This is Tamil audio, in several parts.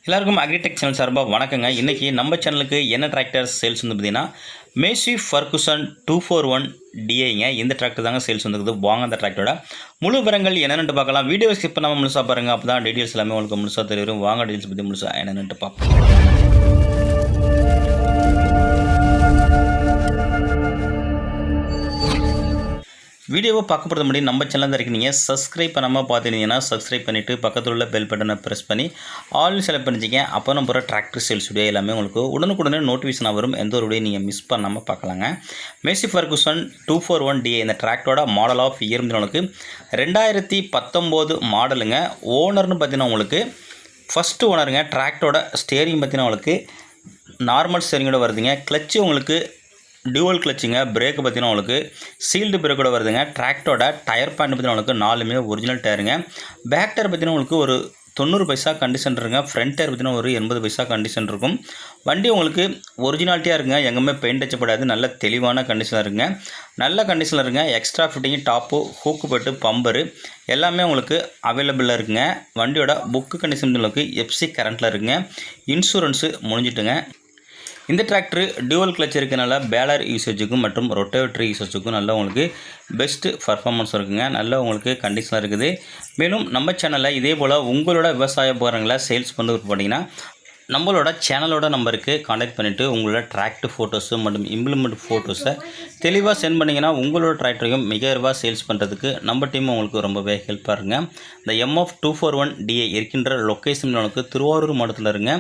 எல்லாருக்கும் அக்ரிடெக் சேனல் சார்பாக வணக்கங்க. இன்றைக்கி நம்ம சேனலுக்கு என்ன டிராக்டர் சேல்ஸ் வந்து பார்த்தீங்கன்னா மேசி ஃபர்குசன் 241 டிஏங்க. இந்த டிராக்டர் தாங்க சேல்ஸ் வந்துருக்குது. வாங்க அந்த டிராக்டரோட முழு விவரங்கள் என்னென்னு பார்க்கலாம். வீடியோ ஸ்கிப் பண்ணாமல் முழுசாக பாருங்கள். அப்போ தான் டீட்டெயில்ஸ் எல்லாமே உங்களுக்கு முழுசாக தெரியும். வாங்க டீட்டெயில்ஸ் பற்றி முழுசாக என்னென்னு பார்ப்போம். வீடியோவை பார்க்க போகிறது முன்னாடி நம்ம சேனல் தான் இருக்கீங்க. சப்ஸ்கிரைப் பண்ணாமல் பார்த்துட்டீங்கன்னா சப்ஸ்கிரைப் பண்ணிவிட்டு பக்கத்தில் உள்ள பெல் பட்டனை ப்ரெஸ் பண்ணி ஆல் செலக்ட் பண்ணிச்சிங்க. அப்போ நம்ம போகிற டிராக்டர் சேல்ஸ் வீடியோ எல்லாமே உங்களுக்கு உடனுக்குடனே நோட்டிஃபிகேஷனாக வரும். எந்த ஒரு வீடியோ நீங்கள் மிஸ் பண்ணாமல் பார்க்கலாங்க. மேசி ஃபர்குசன் 241 டிஏ இந்த டிராக்டரோட மாடல் ஆஃப் இயர் உங்களுக்கு 2019 மாடலுங்க. ஓனர்னு பார்த்தீங்கன்னா உங்களுக்கு ஃபஸ்ட்டு ஓனருங்க. டிராக்டரோட ஸ்டேரிங் பார்த்தீங்கன்னா உங்களுக்கு நார்மல் ஸ்டேரிங்கோட வருதுங்க. கிளச்சு உங்களுக்கு டியூவல் கிளச்சுங்க. பிரேக்கு பார்த்தீங்கன்னா உங்களுக்கு சீல்டு பிரேக்கோட வருதுங்க. டிராக்டரோட டயர் பாயிண்ட் பார்த்தீங்கன்னா உங்களுக்கு 4மே ஒரிஜினல் டயருங்க. பேக் டயர் பார்த்தீங்கன்னா உங்களுக்கு ஒரு 90 பைசா கண்டிஷன் இருக்குங்க. ஃப்ரண்ட் டயர் பார்த்தீங்கன்னா ஒரு 80 பைசா கண்டிஷன் இருக்கும். வண்டி உங்களுக்கு ஒரிஜினாலிட்டியாக இருக்குங்க. எங்கேயுமே பெயிண்ட் அடிச்சப்படாது. நல்ல தெளிவான கண்டிஷனாக இருக்குங்க. நல்ல கண்டிஷனில் இருக்குங்க. எக்ஸ்ட்ரா ஃபிட்டிங்கு டாப்பு ஹூக்கு பட்டு பம்பரு எல்லாமே உங்களுக்கு அவைலபிளாக இருக்குங்க. வண்டியோட புக்கு கண்டிஷன் உங்களுக்கு எஃப்சி கரண்ட்டில் இருக்குங்க. இன்சூரன்ஸு முடிஞ்சிட்டுங்க. இந்த டிராக்டர் டியூவல் கிளச் இருக்கனால பேலர் யூசேஜுக்கும் மற்றும் ரொட்டேட்டரி யூசேஜுக்கும் நல்ல உங்களுக்கு பெஸ்ட்டு பர்ஃபார்மன்ஸ் இருக்குங்க. நல்ல உங்களுக்கு கண்டிஷனாக இருக்குது. மேலும் நம்ம சேனலில் இதே போல் உங்களோட விவசாய உபகரணங்களை சேல்ஸ் பண்ணி போட்டிங்கன்னா நம்மளோட சேனலோட நம்பருக்கு கான்டாக்ட் பண்ணிவிட்டு உங்களோட டிராக்டர் ஃபோட்டோஸு மற்றும் இம்ப்ளிமெண்ட் ஃபோட்டோஸை தெளிவாக சென்ட் பண்ணிங்கன்னா உங்களோட டிராக்டரையும் மிக விரைவாக சேல்ஸ் பண்ணுறதுக்கு நம்ம டீம் உங்களுக்கு ரொம்பவே ஹெல்ப்பாக இருங்க. இந்த MF 241 டிஏ இருக்கின்ற லொக்கேஷன் உங்களுக்கு திருவாரூர் மாவட்டத்தில் இருங்க.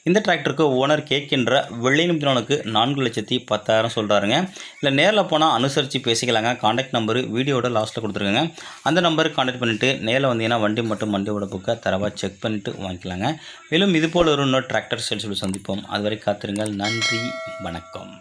இந்த டிராக்டருக்கு ஓனர் கேட்கின்ற வெள்ளை நிமிடனுக்கு 4,10,000 சொல்கிறாருங்க. இல்லை நேரில் போனால் அனுசரித்து பேசிக்கலாங்க. கான்டாக்ட் நம்பரு வீடியோட லாஸ்ட்டில் கொடுத்துருங்க. அந்த நம்பருக்கு கான்டாக்ட் பண்ணிவிட்டு நேரில் வந்தீங்கன்னா வண்டி மட்டும் வண்டியோட புக்கை தரவாக செக் பண்ணிவிட்டு வாங்கிக்கலாங்க. மேலும் இதுபோல் ஒரு டிராக்டர் சேல்ஸ் சந்திப்போம். அதுவரை காத்திருங்கள். நன்றி, வணக்கம்.